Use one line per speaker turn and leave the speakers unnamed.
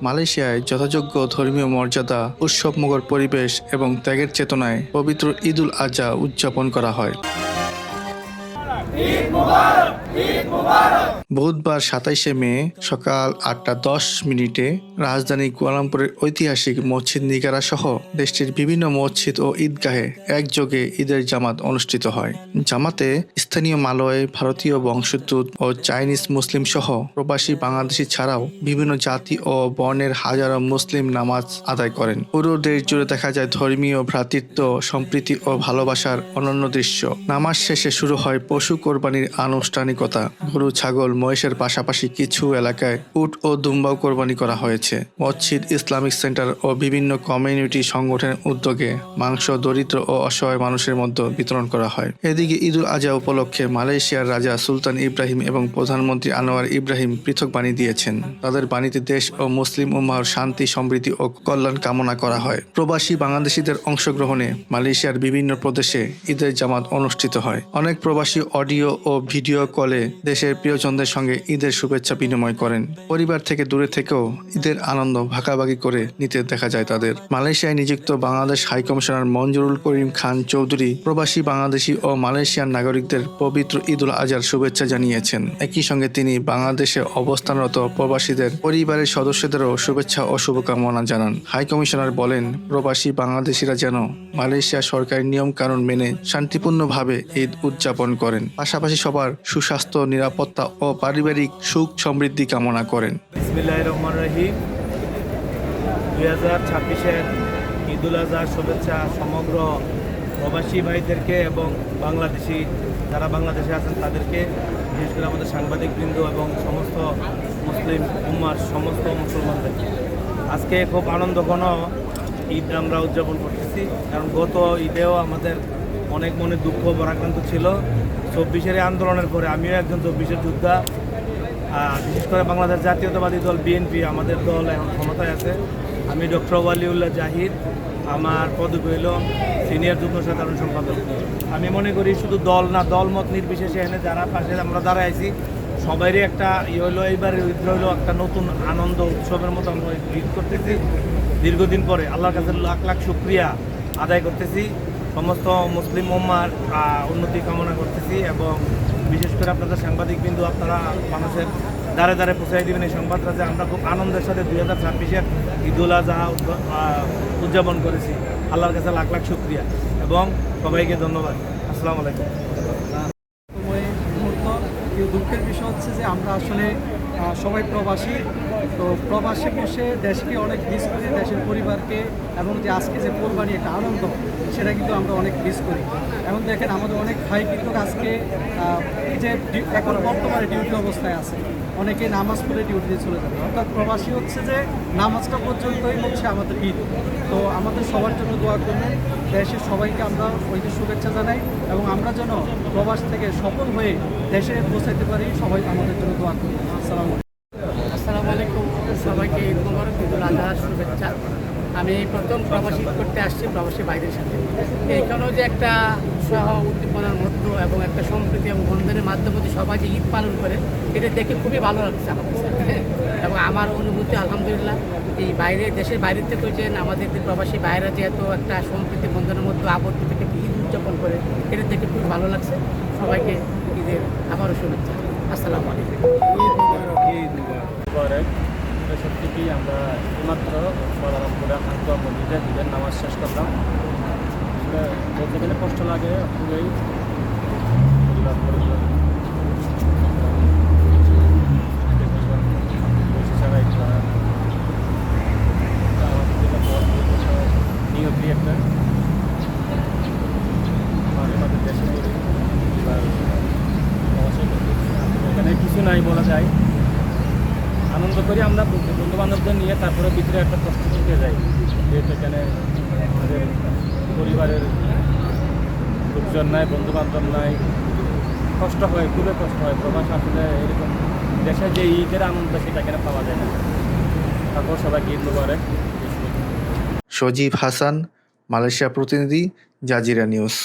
মালয়েশিয়ায় যথাযোগ্য ধর্মীয় মর্যাদা, উৎসবমুখর পরিবেশ এবং ত্যাগের চেতনায় পবিত্র ঈদুল আজহা উদযাপন করা হয়। বুধবার ২৭শে মে সকাল ৮টা ১০ মিনিটে রাজধানী কুয়ালালামপুরের ঐতিহাসিক মসজিদ নিগারা সহ দেশটির বিভিন্ন মসজিদ ও ঈদগাহে একযোগে ঈদের জামাত অনুষ্ঠিত হয়। জামাতে স্থানীয় মালয়, ভারতীয় বংশোদ্ভূত ও চাইনিজ মুসলিম সহ প্রবাসী বাংলাদেশি ছাড়াও বিভিন্ন জাতি ও বর্ণের হাজারো মুসলিম নামাজ আদায় করেন। পুরো দেশ জুড়ে দেখা যায় ধর্মীয় ভ্রাতৃত্ব, সম্প্রীতি ও ভালোবাসার অনন্য দৃশ্য। নামাজ শেষে শুরু হয় পশু কোরবানির আনুষ্ঠানিকতা। গরু, ছাগল, মহিষের পাশাপাশি কিছু এলাকায় উট ও দুম্বাও কোরবানি করা হয়েছে। মসজিদ, ইসলামিক সেন্টার ও বিভিন্ন কমিউনিটি সংগঠনের উদ্যোগে মাংস দরিদ্র ও অসহায় মানুষের মধ্যে বিতরণ করা হয়। এদিকে ঈদুল আজহা উপলক্ষে মালয়েশিয়ার রাজা সুলতান ইব্রাহিম এবং প্রধানমন্ত্রী আনোয়ার ইব্রাহিম পৃথক বাণী দিয়েছেন। তাদের বাণীতে দেশ ও মুসলিম উম্মাহর শান্তি, সমৃদ্ধি ও কল্যাণ কামনা করা হয়। প্রবাসী বাংলাদেশিদের অংশগ্রহণে মালয়েশিয়ার বিভিন্ন প্রদেশে ঈদের জামাত অনুষ্ঠিত হয়। অনেক প্রবাসী অডিও ও ভিডিও কলে দেশের প্রিয়জনদের সঙ্গে ঈদের শুভেচ্ছা বিনিময় করেন। পরিবার থেকে দূরে থেকেও ঈদের আনন্দ ভাগাভাগি করে নিতে দেখা যায় তাদের। মালয়েশিয়ায় নিযুক্ত বাংলাদেশ হাইকমিশনার মঞ্জুরুল করিম খান চৌধুরী প্রবাসী বাংলাদেশি ও মালয়েশিয়ান নাগরিকদের পবিত্র ঈদুল আজহার শুভেচ্ছা জানিয়েছেন। একই সঙ্গে তিনি বাংলাদেশে অবস্থানরত প্রবাসীদের পরিবারের সদস্যদেরও শুভেচ্ছা ও শুভকামনা জানান। হাইকমিশনার বলেন, প্রবাসী বাংলাদেশিরা যেন মালয়েশিয়া সরকারের নিয়ম কানুন মেনে শান্তিপূর্ণভাবে ঈদ উদযাপন করেন, পাশাপাশি সবার সুস্বাস্থ্য, নিরাপত্তা ও পারিবারিক সুখ সমৃদ্ধি কামনা করেন।
বিসমিল্লাহির রহমানির রহিম। 2026-এর ঈদুল আজহার শুভেচ্ছা সমগ্র প্রবাসী ভাইদেরকে এবং বাংলাদেশি যারা বাংলাদেশে আছেন তাদেরকে, বিশেষ করে আমাদের সাংবাদিকবৃন্দ এবং সমস্ত মুসলিম উম্মার সমস্ত মুসলমানদেরকে। আজকে খুব আনন্দঘন ঈদ আমরা উদযাপন করতেছি, কারণ গত ঈদেও আমাদের অনেক মনে দুঃখ ভারাক্রান্ত ছিল। 24-এর আন্দোলনের পরে আমিও একজন 24-এর যোদ্ধা। বিশেষ করে বাংলাদেশ জাতীয়তাবাদী দল বিএনপি, আমাদের দল এখন ক্ষমতায় আছে। আমি ডক্টর ওয়ালিউল্লাহ জাহিদ, আমার পদবি হইল সিনিয়র যুগ্ম সাধারণ সম্পাদক। আমি মনে করি শুধু দল না, দলমত নির্বিশেষে এনে যারা পাশে আমরা দাঁড়াইছি সবারই একটা হইলো, এইবার ঈদ হইলো একটা নতুন আনন্দ উৎসবের মতো আমরা ঈদ করতেছি। দীর্ঘদিন পরে আল্লাহর কাছে লাখ লাখ শুকরিয়া আদায় করতেছি। সমস্ত মুসলিম উম্মার উন্নতি কামনা করতেছি এবং বিশেষ করে আপনাদের সাংবাদিকবৃন্দ, আপনারা মানুষের দ্বারে দ্বারে পৌঁছাই দেবেন এই সংবাদটা যে আমরা খুব আনন্দের সাথে 2026-এর ঈদুল আজহা উদযাপন করেছি। আল্লাহর কাছে লাখ লাখ শুকরিয়া এবং সবাইকে ধন্যবাদ। আসসালামু আলাইকুম।
দুঃখের বিষয় হচ্ছে যে আমরা আসলে সবাই প্রবাসী, তো প্রবাসে বসে দেশকে অনেক মিস করি, দেশের পরিবারকে, এবং যে আজকে যে কোরবানি একটা আনন্দ সেটা কিন্তু আমরা অনেক মিস করি। এখন দেখেন আমাদের অনেক ভাই কিন্তু আজকে এই যে এখন বর্তমানে ডিউটি অবস্থায় আছে, অনেকে নামাজ পড়ে ডিউটিতে চলে যাবে, অর্থাৎ প্রবাসী হচ্ছে যে নামাজটা পর্যন্তই হচ্ছে আমাদের ঈদ। তো আমাদের সবার জন্য দোয়া করবেন, দেশের সবাইকে আমরা ওইকে শুভেচ্ছা জানাই এবং আমরা যেন প্রবাস থেকে সফল হয়ে দেশে পৌঁছাতে পারি, সবাই আমাদের জন্য দোয়া করবেন।
আসসালামু আলাইকুম, সবাইকে ঈদ মোবারক, ঈদুল আজহার শুভেচ্ছা। আমি প্রথম প্রবাসী করতে আসছি প্রবাসী বাইরের সাথে। এইখানেও যে একটা উৎসাহ, উদ্দীপনার মধ্য এবং একটা সম্প্রীতি এবং বন্ধনের মাধ্যমে যে সবাই যে ঈদ পালন করে, এটা দেখে খুবই ভালো লাগছে আমার কাছে। এবং আমার অনুভূতি আলহামদুলিল্লাহ, এই বাইরে দেশের বাইরে থেকে যে আমাদের প্রবাসী বাইরে যে এত একটা সম্প্রীতি বন্ধনের মধ্যে আবদ্ধ থেকে ঈদ উদযাপন করে, এটা দেখে খুব ভালো লাগছে। সবাইকে ঈদের আবারও শুভেচ্ছা। আসসালামু আলাইকুম।
সত্যি কি আমরা এইমাত্র কুয়ালালামপুরে খানকা মসজিদে ঈদের নামাজ শেষ করলাম। বলতে গেলে কষ্ট লাগে খুবই। নিয়তি একটা মাঝে মাঝে দেশে করি, এখানে কিছু নাই বলা যায়। আনন্দ করি আমরা বন্ধু বান্ধবদের নিয়ে, তারপরে ভিতরে একটা কষ্ট থেকে যাই, যেহেতু এখানে আমাদের পরিবারের লোকজন নাই, বন্ধু বান্ধব নাই, কষ্ট হয়, খুবই কষ্ট হয়। প্রবাস আসলে এরকম দেশে যে ঈদের আনন্দ সেটা এখানে পাওয়া যায় না। তারপর সবাইকে ঈদ মোবারক।
সজীব হাসান, মালয়েশিয়া প্রতিনিধি, জাজিরা নিউজ।